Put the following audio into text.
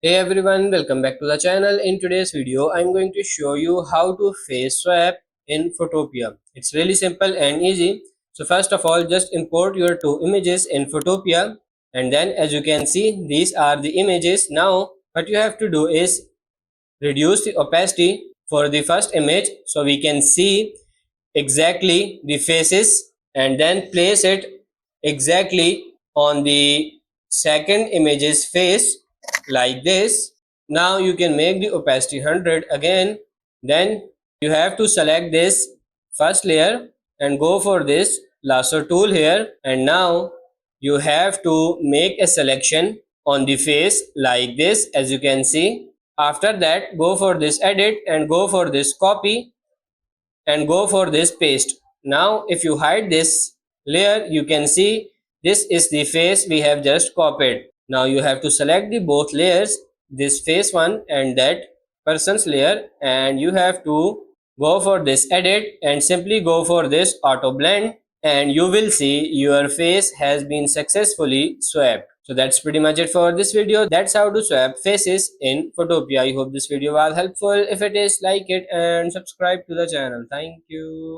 Hey everyone, welcome back to the channel. In today's video, I'm going to show you how to face swap in Photopea. It's really simple and easy. So first of all, just import your two images in Photopea, and then as you can see, these are the images. Now what you have to do is reduce the opacity for the first image so we can see exactly the faces, and then place it exactly on the second image's face like this. Now you can make the opacity 100 again. Then you have to select this first layer and go for this lasso tool here, and now you have to make a selection on the face like this, as you can see. After that, go for this edit and go for this copy and go for this paste. Now if you hide this layer, you can see this is the face we have just copied. Now you have to select the both layers, this face one and that person's layer, and you have to go for this edit and simply go for this auto blend, and you will see your face has been successfully swapped. So that's pretty much it for this video. That's how to swap faces in Photopea. I hope this video was helpful. If it is, like it and subscribe to the channel. Thank you.